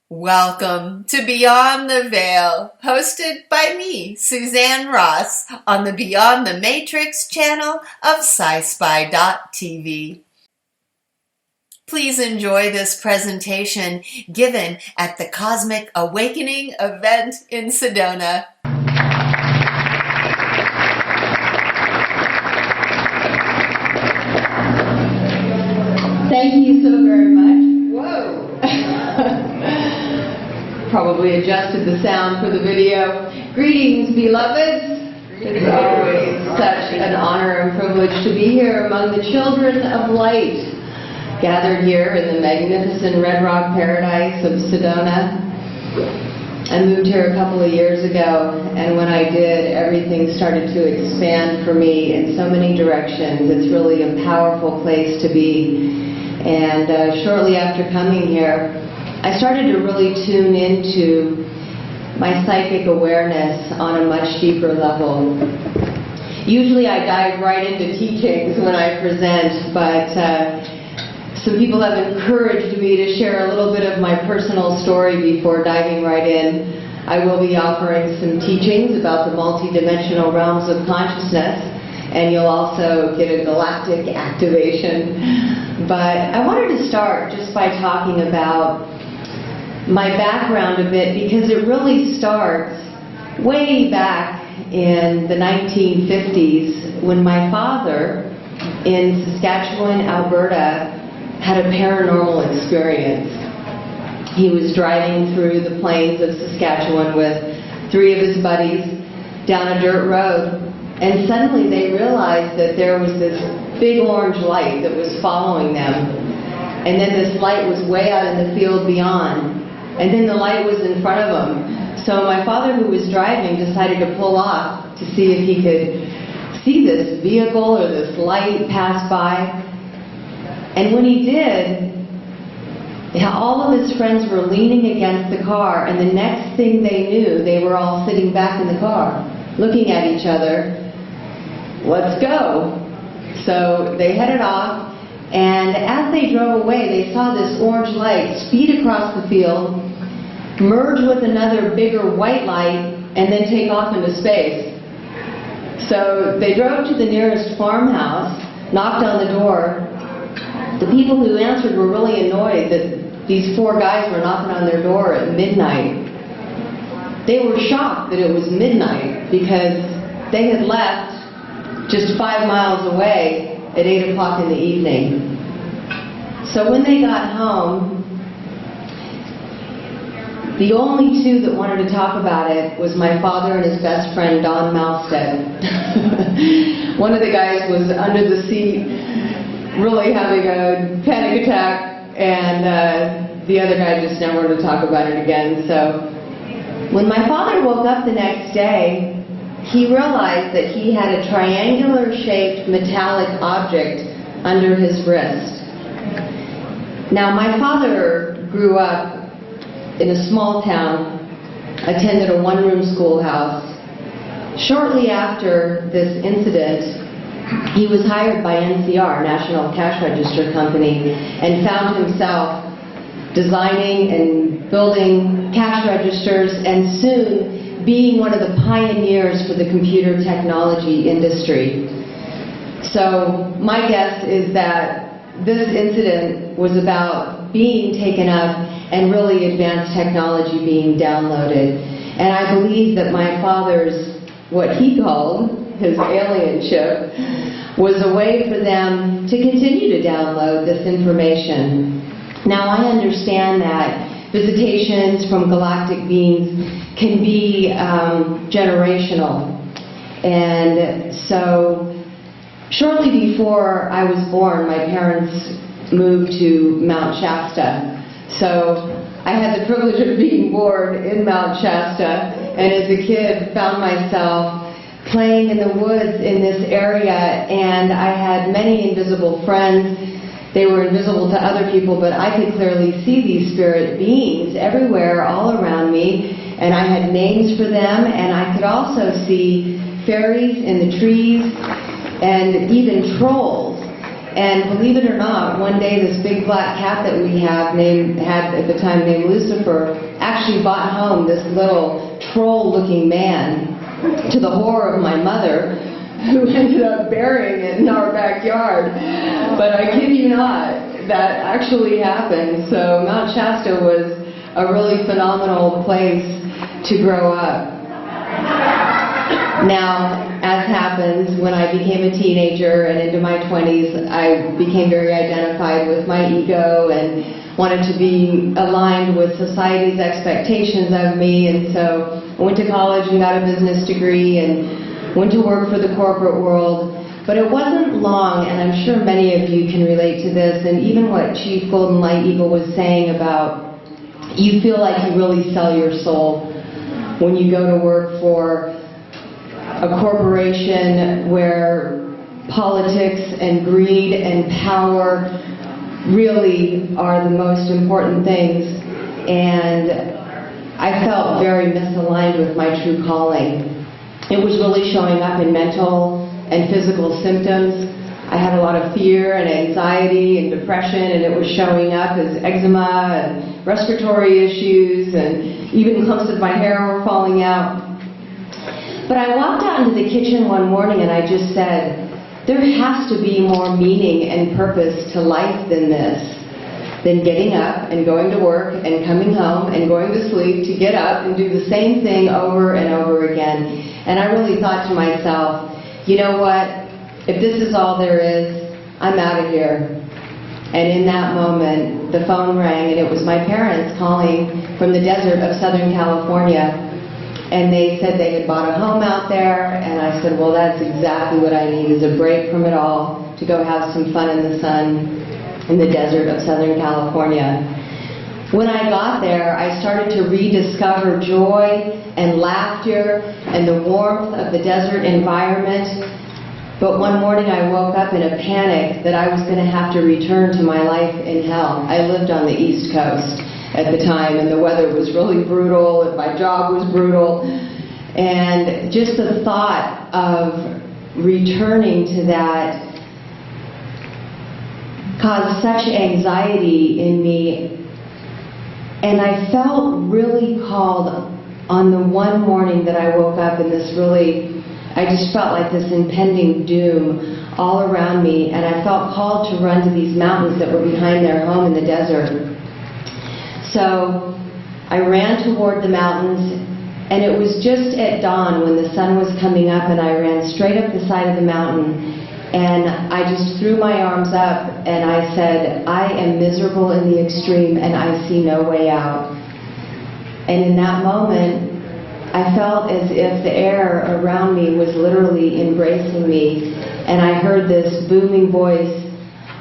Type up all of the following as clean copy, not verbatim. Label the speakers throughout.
Speaker 1: Welcome to Beyond the Veil, hosted by me, Suzanne Ross, on the Beyond the Matrix channel of Sci-Spi.tv. Please enjoy this presentation given at the Cosmic Awakening event in Sedona.
Speaker 2: Thank you so very much. Whoa! Probably adjusted the sound for the video. Greetings, beloveds. It's always such an honor and privilege to be here among the children of light, gathered here in the magnificent Red Rock paradise of Sedona. I moved here a couple of years ago, and when I did, everything started to expand for me in so many directions. It's really a powerful place to be. And shortly after coming here, I started to really tune into my psychic awareness on a much deeper level. Usually I dive right into teachings when I present, but some people have encouraged me to share a little bit of my personal story before diving right in. I will be offering some teachings about the multidimensional realms of consciousness, and you'll also get a galactic activation. But I wanted to start just by talking about my background a bit, because it really starts way back in the 1950s when my father in Saskatchewan, Alberta, had a paranormal experience. He was driving through the plains of Saskatchewan with 3 of his buddies down a dirt road, and suddenly they realized that there was this big orange light that was following them. And then this light was way out in the field beyond. And then the light was in front of them. So my father, who was driving, decided to pull off to see if he could see this vehicle or this light pass by. And when he did, all of his friends were leaning against the car, and the next thing they knew, they were all sitting back in the car, looking at each other. Let's go. So they headed off, and as they drove away, they saw this orange light speed across the field, merge with another bigger white light, and then take off into space. So they drove to the nearest farmhouse, knocked on the door. The people who answered were really annoyed that these 4 guys were knocking on their door at midnight. They were shocked that it was midnight because they had left just 5 miles away at 8 o'clock in the evening. So when they got home, the only 2 that wanted to talk about it was my father and his best friend, Don Malstead. One of the guys was under the seat, really having a panic attack, and the other guy just never wanted to talk about it again. So when my father woke up the next day, he realized that he had a triangular-shaped metallic object under his wrist. Now, my father grew up in a small town, attended a one-room schoolhouse. Shortly after this incident, he was hired by NCR, National Cash Register Company, and found himself designing and building cash registers, and soon being one of the pioneers for the computer technology industry. So my guess is that this incident was about being taken up and really advanced technology being downloaded. And I believe that my father's, what he called his alien ship, was a way for them to continue to download this information. Now, I understand that visitations from galactic beings can be generational. And so shortly before I was born, my parents moved to Mount Shasta. So I had the privilege of being born in Mount Shasta, and as a kid found myself playing in the woods in this area, and I had many invisible friends. They were invisible to other people, but I could clearly see these spirit beings everywhere, all around me, and I had names for them, and I could also see fairies in the trees, and even trolls. And believe it or not, one day this big black cat that we had at the time named Lucifer actually brought home this little troll-looking man, to the horror of my mother, who ended up burying it in our backyard. But I kid you not, that actually happened. So Mount Shasta was a really phenomenal place to grow up. Now, as happens, when I became a teenager and into my 20s, I became very identified with my ego and wanted to be aligned with society's expectations of me. And so I went to college and got a business degree and went to work for the corporate world. But it wasn't long, and I'm sure many of you can relate to this, and even what Chief Golden Light Eagle was saying about you feel like you really sell your soul when you go to work for a corporation where politics and greed and power really are the most important things. And I felt very misaligned with my true calling. It was really showing up in mental and physical symptoms. I had a lot of fear and anxiety and depression, and it was showing up as eczema and respiratory issues, and even clumps of my hair were falling out. But I walked out into the kitchen one morning and I just said, there has to be more meaning and purpose to life than this, than getting up and going to work and coming home and going to sleep, to get up and do the same thing over and over again. And I really thought to myself, you know what, if this is all there is, I'm out of here. And in that moment, the phone rang, and it was my parents calling from the desert of Southern California. And they said they had bought a home out there, and I said, well, that's exactly what I need, is a break from it all, to go have some fun in the sun in the desert of Southern California. When I got there, I started to rediscover joy and laughter and the warmth of the desert environment. But one morning I woke up in a panic that I was going to have to return to my life in hell. I lived on the East Coast at the time, and the weather was really brutal, and my job was brutal. And just the thought of returning to that caused such anxiety in me. And I felt really called on the one morning that I woke up in this really, I just felt like this impending doom all around me, and I felt called to run to these mountains that were behind their home in the desert. So I ran toward the mountains, and it was just at dawn when the sun was coming up, and I ran straight up the side of the mountain, and I just threw my arms up and I said, I am miserable in the extreme and I see no way out. And in that moment, I felt as if the air around me was literally embracing me, and I heard this booming voice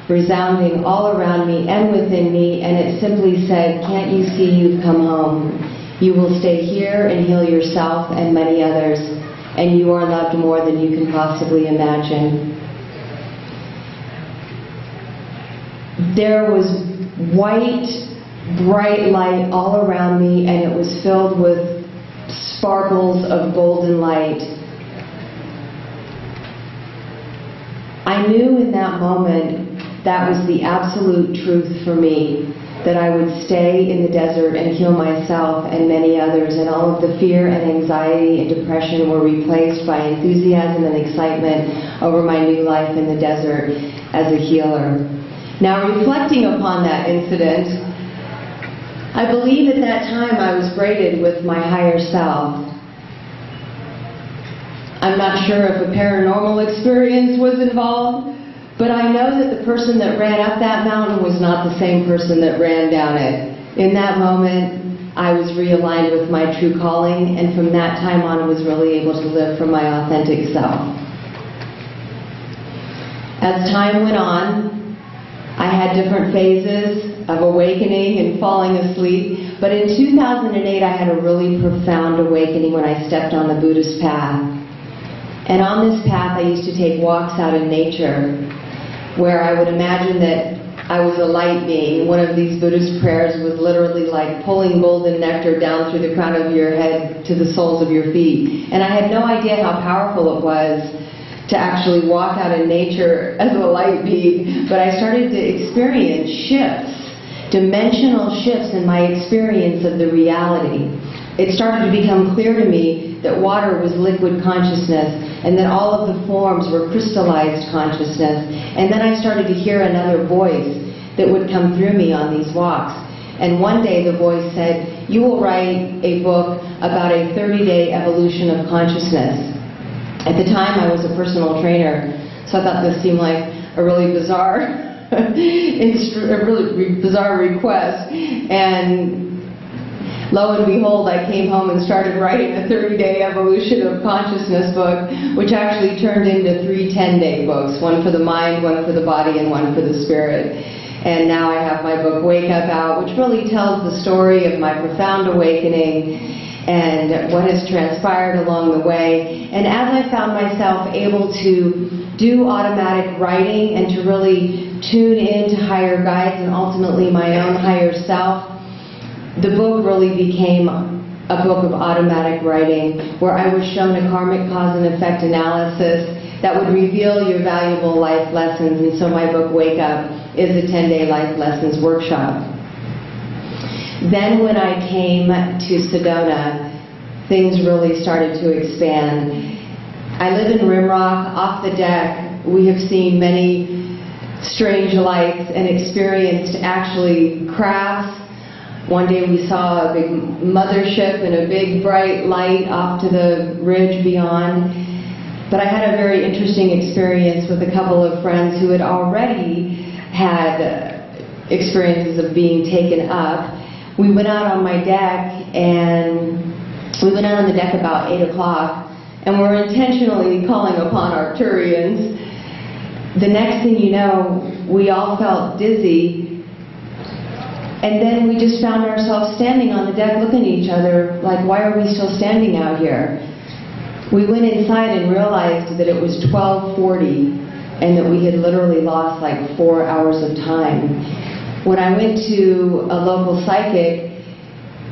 Speaker 2: resounding all around me and within me, and it simply said, can't you see you've come home? You will stay here and heal yourself and many others, and you are loved more than you can possibly imagine. There was white, bright light all around me, and it was filled with sparkles of golden light. I knew in that moment that was the absolute truth for me, that I would stay in the desert and heal myself and many others, and all of the fear and anxiety and depression were replaced by enthusiasm and excitement over my new life in the desert as a healer. Now, reflecting upon that incident, I believe at that time I was braided with my higher self. I'm not sure if a paranormal experience was involved, but I know that the person that ran up that mountain was not the same person that ran down it. In that moment, I was realigned with my true calling, and from that time on, I was really able to live from my authentic self. As time went on, I had different phases of awakening and falling asleep, but in 2008 I had a really profound awakening when I stepped on the Buddhist path. And on this path I used to take walks out in nature, where I would imagine that I was a light being. One of these Buddhist prayers was literally like pulling golden nectar down through the crown of your head to the soles of your feet. And I had no idea how powerful it was to actually walk out in nature as a light being, but I started to experience shifts, dimensional shifts in my experience of the reality. It started to become clear to me that water was liquid consciousness and that all of the forms were crystallized consciousness. And then I started to hear another voice that would come through me on these walks. And one day the voice said, "You will write a book about a 30-day evolution of consciousness." At the time I was a personal trainer, so I thought this seemed like a really bizarre a really bizarre request. And lo and behold, I came home and started writing a 30-day evolution of consciousness book, which actually turned into 3 10-day books, one for the mind, one for the body, and one for the spirit. And now I have my book Wake Up Out, which really tells the story of my profound awakening and what has transpired along the way. And as I found myself able to do automatic writing and to really tune in to higher guides and ultimately my own higher self, the book really became a book of automatic writing where I was shown a karmic cause and effect analysis that would reveal your valuable life lessons. And so my book Wake Up is a 10-day life lessons workshop. Then when I came to Sedona, things really started to expand. I live in Rimrock. Off the deck, we have seen many strange lights and experienced actually crafts. One day we saw a big mothership and a big bright light off to the ridge beyond. But I had a very interesting experience with a couple of friends who had already had experiences of being taken up. We went out on my deck, and we went out on the deck about 8 o'clock, and we're intentionally calling upon Arcturians. The next thing you know, we all felt dizzy, and then we just found ourselves standing on the deck looking at each other like, why are we still standing out here? We went inside and realized that it was 12:40 and that we had literally lost like 4 hours of time. When I went to a local psychic,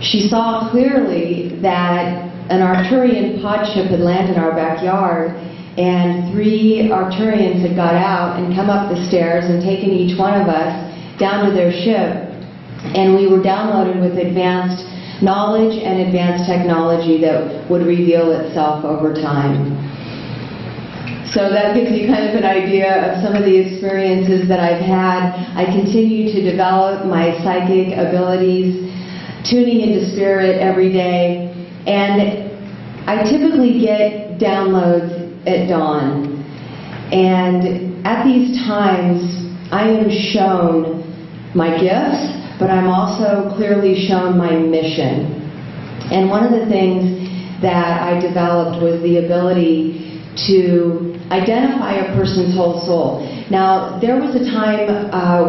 Speaker 2: she saw clearly that an Arcturian pod ship had landed in our backyard, and 3 Arcturians had got out and come up the stairs and taken each one of us down to their ship, and we were downloaded with advanced knowledge and advanced technology that would reveal itself over time. So that gives you kind of an idea of some of the experiences that I've had. I continue to develop my psychic abilities, tuning into spirit every day, and I typically get downloads at dawn. And at these times, I am shown my gifts, but I'm also clearly shown my mission. And one of the things that I developed was the ability to identify a person's whole soul. Now, there was a time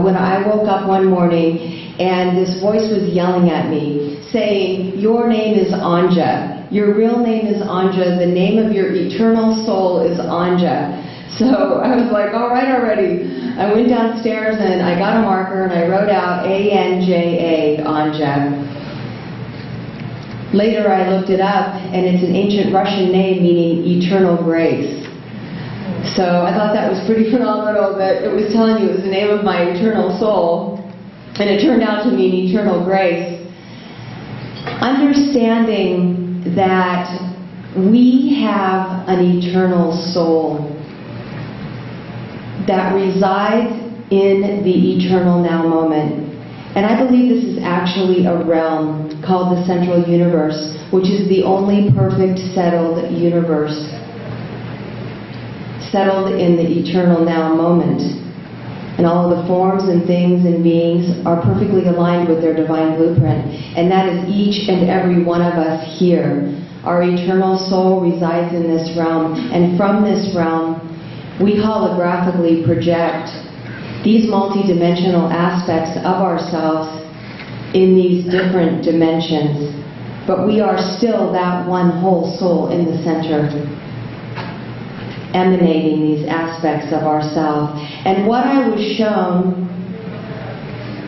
Speaker 2: when I woke up one morning and this voice was yelling at me, saying, "Your name is Anja. Your real name is Anja. The name of your eternal soul is Anja." So I was like, all right already. I went downstairs and I got a marker and I wrote out A-N-J-A, Anja. Later I looked it up, and it's an ancient Russian name meaning eternal grace. So I thought that was pretty phenomenal that it was telling you it was the name of my eternal soul, and it turned out to mean eternal grace. Understanding that we have an eternal soul that resides in the eternal now moment. And I believe this is actually a realm called the Central Universe, which is the only perfect settled universe. Settled in the eternal now moment. And all of the forms and things and beings are perfectly aligned with their divine blueprint. And that is each and every one of us here. Our eternal soul resides in this realm. And from this realm, we holographically project these multidimensional aspects of ourselves in these different dimensions. But we are still that one whole soul in the center, emanating these aspects of ourselves. And what I was shown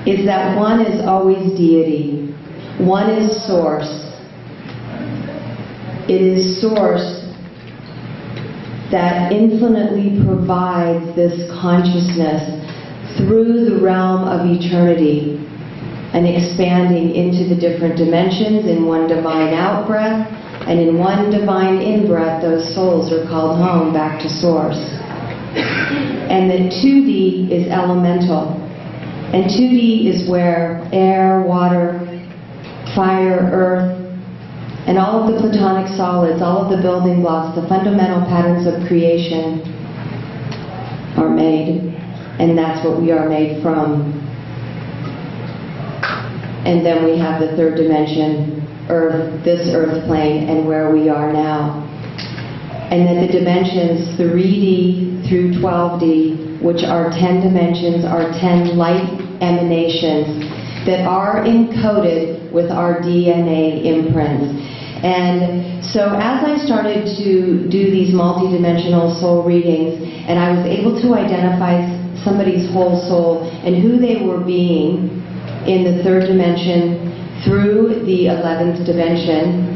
Speaker 2: is that one is always deity. One is source. It is source that infinitely provides this consciousness through the realm of eternity and expanding into the different dimensions in one divine out-breath, and in one divine in-breath, those souls are called home back to Source. And that 2D is elemental. And 2D is where air, water, fire, earth, and all of the platonic solids, all of the building blocks, the fundamental patterns of creation are made. And that's what we are made from. And then we have the third dimension, Earth, this Earth plane, and where we are now. And then the dimensions 3D through 12D, which are 10 dimensions, are 10 light emanations that are encoded with our DNA imprints. And so as I started to do these multidimensional soul readings, and I was able to identify somebody's whole soul and who they were being in the third dimension through the 11th dimension,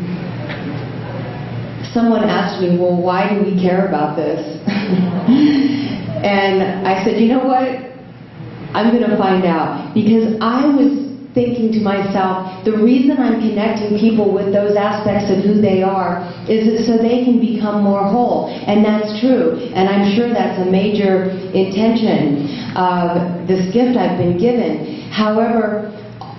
Speaker 2: someone asked me, well, why do we care about this? And I said, you know what? I'm going to find out. Because I was thinking to myself, the reason I'm connecting people with those aspects of who they are is so they can become more whole. And that's true. And I'm sure that's a major intention of this gift I've been given. However,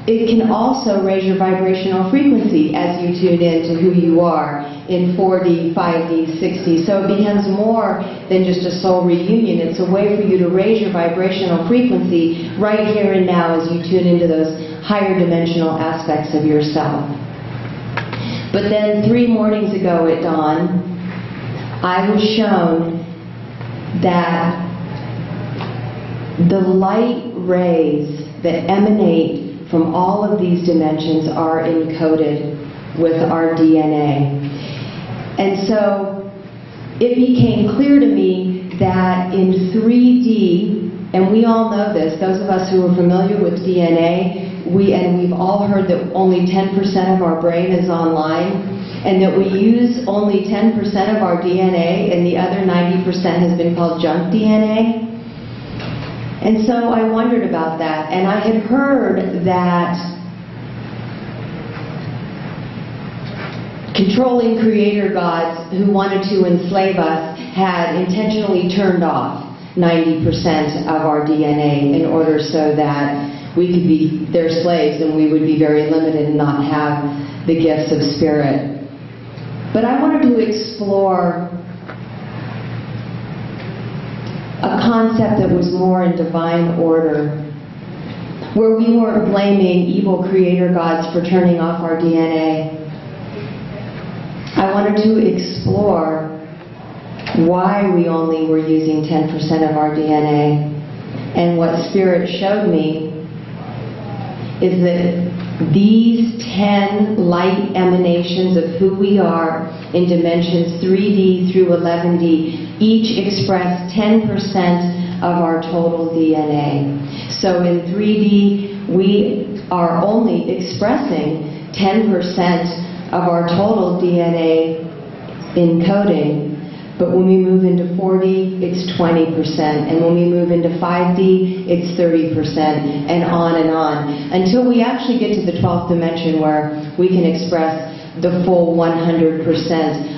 Speaker 2: it can also raise your vibrational frequency as you tune in to who you are in 4D, 5D, 6D. So it becomes more than just a soul reunion. It's a way for you to raise your vibrational frequency right here and now as you tune into those higher dimensional aspects of yourself. But then 3 mornings ago at dawn, I was shown that the light rays that emanate from all of these dimensions are encoded with our DNA. And so it became clear to me that in 3D, and we all know this, those of us who are familiar with DNA, we've all heard that only 10% of our brain is online, and that we use only 10% of our DNA, and the other 90% has been called junk DNA. And so I wondered about that, and I had heard that controlling creator gods who wanted to enslave us had intentionally turned off 90% of our DNA in order so that we could be their slaves and we would be very limited and not have the gifts of spirit. But I wanted to explore a concept that was more in divine order, where we weren't blaming evil creator gods for turning off our DNA. I wanted to explore why we only were using 10% of our DNA. And what Spirit showed me is that these 10 light emanations of who we are in dimensions 3D through 11D each express 10% of our total DNA. So in 3D, we are only expressing 10% of our total DNA encoding. But when we move into 4D, it's 20%. And when we move into 5D, it's 30%, and on, until we actually get to the 12th dimension where we can express the full 100%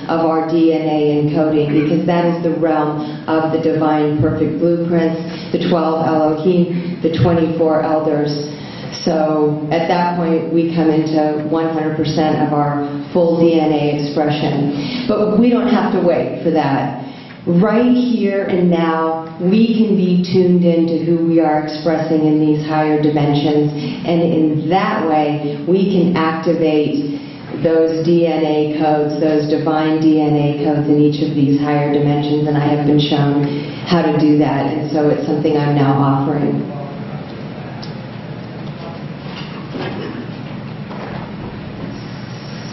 Speaker 2: of our DNA encoding, because that is the realm of the divine perfect blueprints, the 12 Elohim, the 24 elders. So at that point, we come into 100% of our full DNA expression. But we don't have to wait for that. Right here and now, we can be tuned into who we are expressing in these higher dimensions. And in that way, we can activate those DNA codes, those divine DNA codes in each of these higher dimensions. And I have been shown how to do that. And so it's something I'm now offering.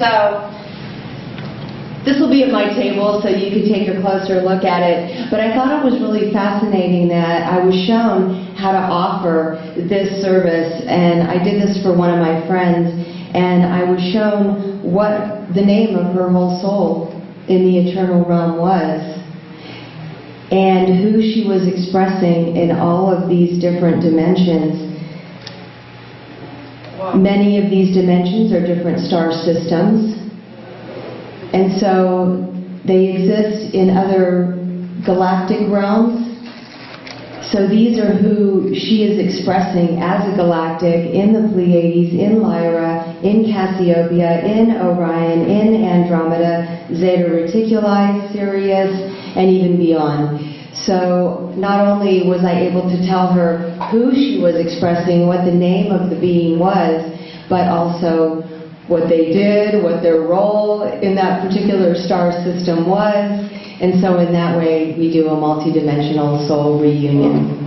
Speaker 2: So this will be at my table so you can take a closer look at it. But I thought it was really fascinating that I was shown how to offer this service. And I did this for one of my friends. And I was shown what the name of her whole soul in the eternal realm was. and who she was expressing in all of these different dimensions. Many of these dimensions are different star systems, and so they exist in other galactic realms. So these are who she is expressing as a galactic in the Pleiades, in Lyra, in Cassiopeia, in Orion, in Andromeda, Zeta Reticuli, Sirius, and even beyond. So not only was I able to tell her who she was expressing, what the name of the being was, but also what they did, what their role in that particular star system was. And so in that way, we do a multidimensional soul reunion.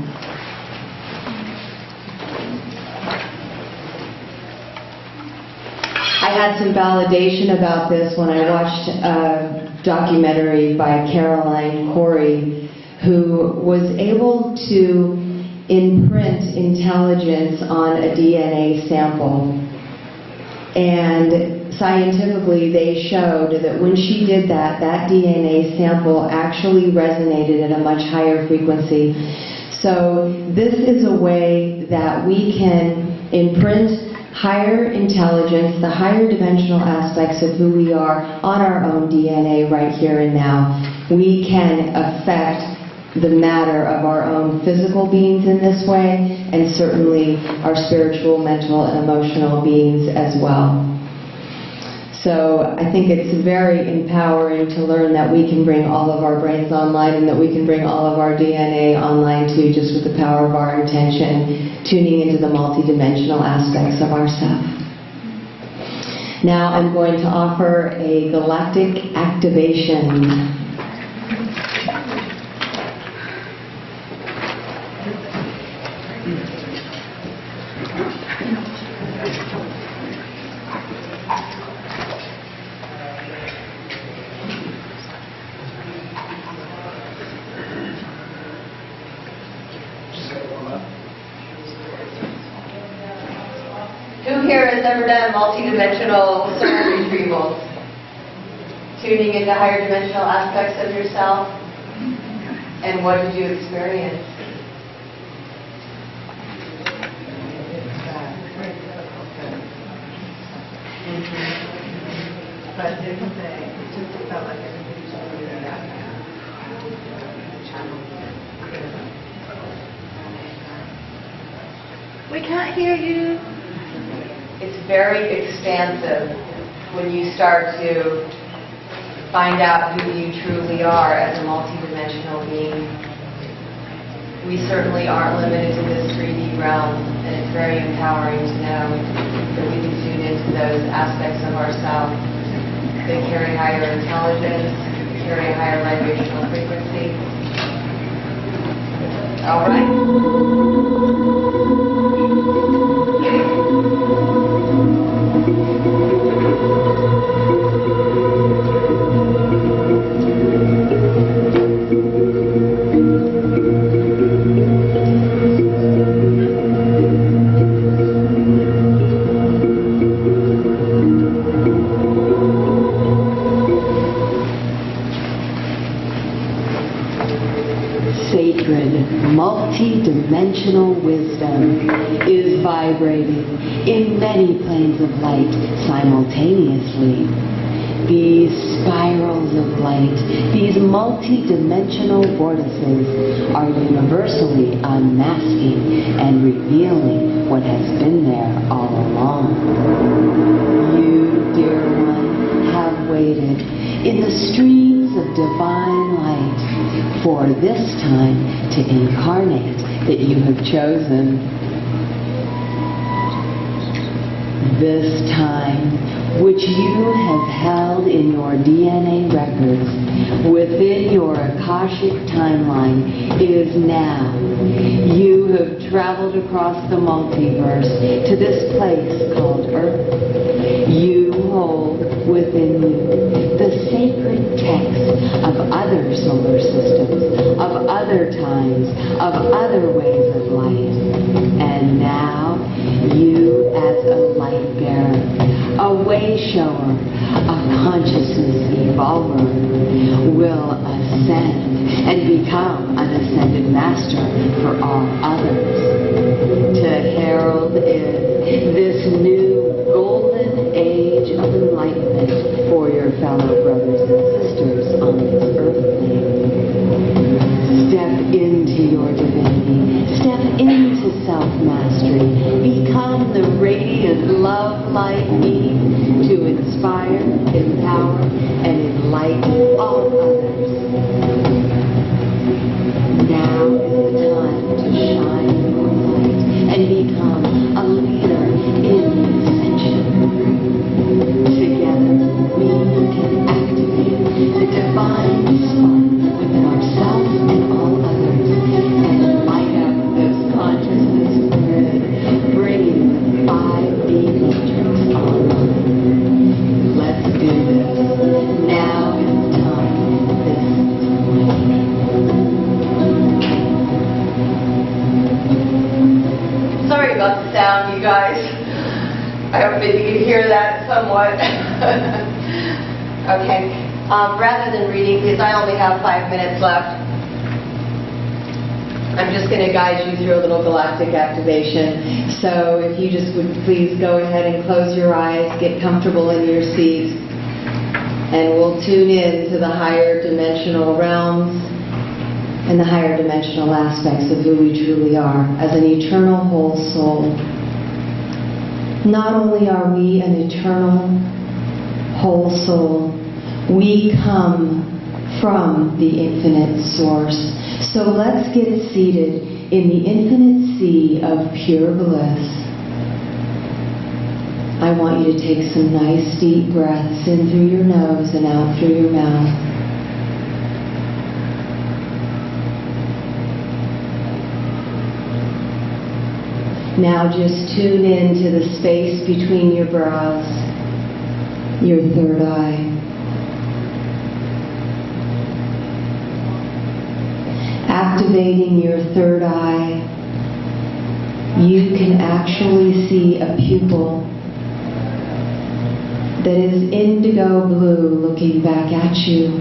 Speaker 2: I had some validation about this when I watched a documentary by Caroline Corey, who was able to imprint intelligence on a DNA sample. And scientifically, they showed that when she did that, that DNA sample actually resonated at a much higher frequency. So this is a way that we can imprint higher intelligence, the higher dimensional aspects of who we are on our own DNA right here and now. We can affect the matter of our own physical beings in this way, and certainly our spiritual, mental, and emotional beings as well. So I think it's very empowering to learn that we can bring all of our brains online, and that we can bring all of our DNA online too, just with the power of our intention, tuning into the multidimensional aspects of ourselves. Now I'm going to offer a galactic activation. Who here has ever done multidimensional soul retrieval? Tuning into higher dimensional aspects of yourself? And what did you experience?
Speaker 3: But it just felt like everything was really We can't hear you.
Speaker 2: It's very expansive when you start to find out who you truly are as a multidimensional being. We certainly aren't limited to this 3D realm, and it's very empowering to know that we can tune into those aspects of ourselves that carry higher intelligence, carry a higher vibrational frequency. All right.
Speaker 4: Sacred, multi-dimensional wisdom is vibrating in many planes of light simultaneously. These spirals of light, these multi-dimensional vortices are universally unmasking and revealing what has been there all along. You, dear one, have waited in the streams of divine light for this time to incarnate that you have chosen. This time, which you have held in your DNA records within your Akashic timeline, is now. You have traveled across the multiverse to this place called Earth. You hold within you the sacred text of other solar systems, of other times, of other ways of life. And now, you as a light bearer, a way shower, a consciousness evolver, will ascend and become an ascended master for all others. To herald is this new golden age of enlightenment for your fellow brothers and sisters on this earth plane. Step into your divinity. Step into self-mastery. Become the radiant love light being to inspire, empower, and enlighten all others. Now is the time to shine your light and become a leader in the ascension. Together, we can activate the divine spark within ourselves and all others and light up this consciousness grid, bringing the 5D matrix online. Let's do this. Now is the time. This is
Speaker 2: Sorry about the sound, you guys. I hope that you can hear that somewhat. Okay. Rather than reading, because I only have 5 minutes left, I'm just going to guide you through a little galactic activation. So if you just would please go ahead and close your eyes, get comfortable in your seats, and we'll tune in to the higher dimensional realms and the higher dimensional aspects of who we truly are as an eternal whole soul. Not only are we an eternal whole soul, we come from the infinite source. So let's get seated in the infinite sea of pure bliss. I want you to take some nice deep breaths in through your nose and out through your mouth. Now just tune into the space between your brows, your third eye. Activating your third eye, you can actually see a pupil that is indigo blue looking back at you.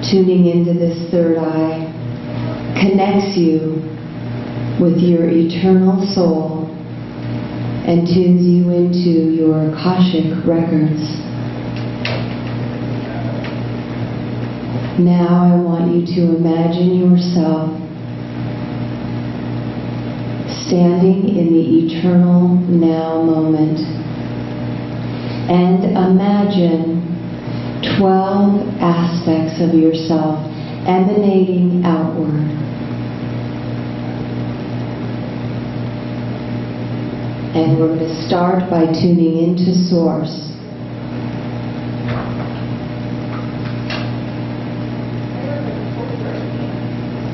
Speaker 2: Tuning into this third eye connects you with your eternal soul and tunes you into your Akashic records. Now I want you to imagine yourself standing in the eternal now moment, and imagine 12 aspects of yourself emanating outward. And we're going to start by tuning into Source.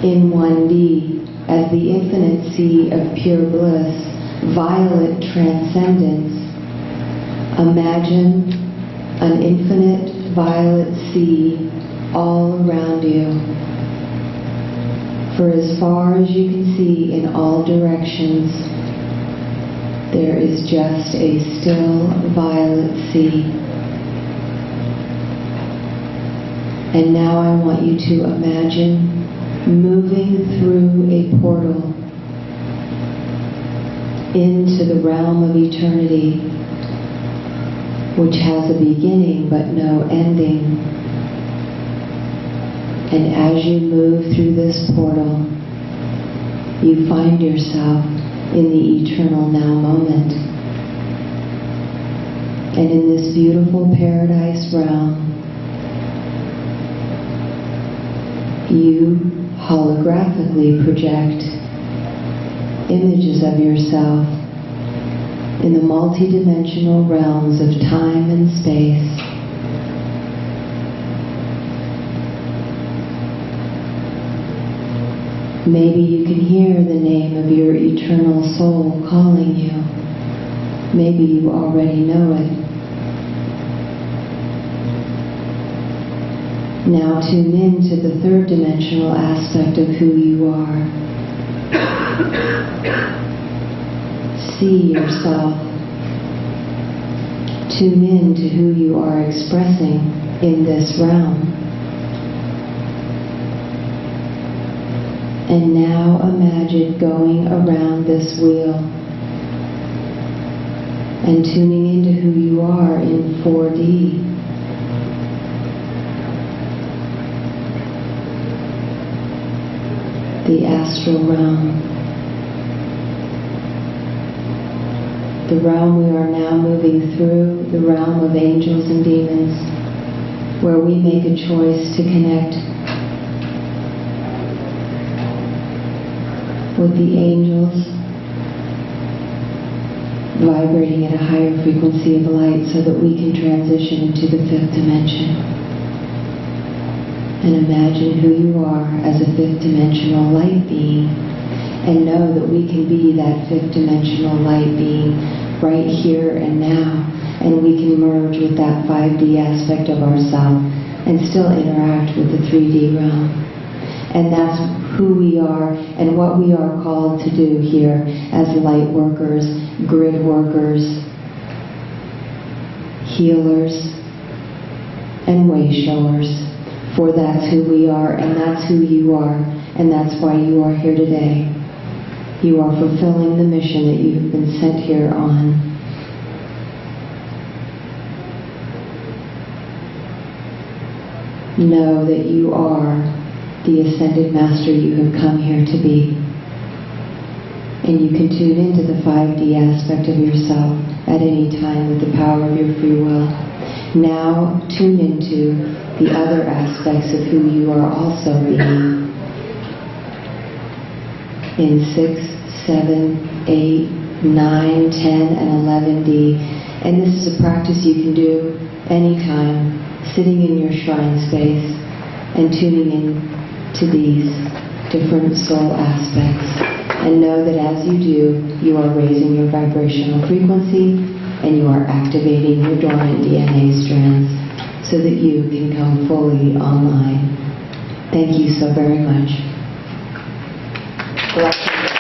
Speaker 2: In 1D, as the infinite sea of pure bliss, violet transcendence, imagine an infinite violet sea all around you. For as far as you can see in all directions, there is just a still violet sea. And now I want you to imagine moving through a portal into the realm of eternity, which has a beginning but no ending. And as you move through this portal, you find yourself in the eternal now moment. And in this beautiful paradise realm, you holographically project images of yourself in the multidimensional realms of time and space. Maybe you can hear the name of your eternal soul calling you. Maybe you already know it. Now tune in to the third dimensional aspect of who you are. See yourself. Tune in to who you are expressing in this realm. And now imagine going around this wheel and tuning into who you are in 4D. The astral realm. The realm we are now moving through, the realm of angels and demons, where we make a choice to connect with the angels, vibrating at a higher frequency of light so that we can transition into the fifth dimension. And imagine who you are as a fifth dimensional light being, and know that we can be that fifth dimensional light being right here and now, and we can merge with that 5D aspect of ourselves and still interact with the 3D realm. And that's who we are and what we are called to do here as light workers, grid workers, healers, and way showers. For that's who we are, and that's who you are, and that's why you are here today. You are fulfilling the mission that you've been sent here on. Know that you are the ascended master you have come here to be. And you can tune into the 5D aspect of yourself at any time with the power of your free will. Now tune into the other aspects of who you are also being. In 6, 7, 8, 9, 10, and 11D. And this is a practice you can do anytime, sitting in your shrine space and tuning in to these different soul aspects. And know that as you do, you are raising your vibrational frequency and you are activating your dormant DNA strands so that you can come fully online. Thank you so very much. Blessings.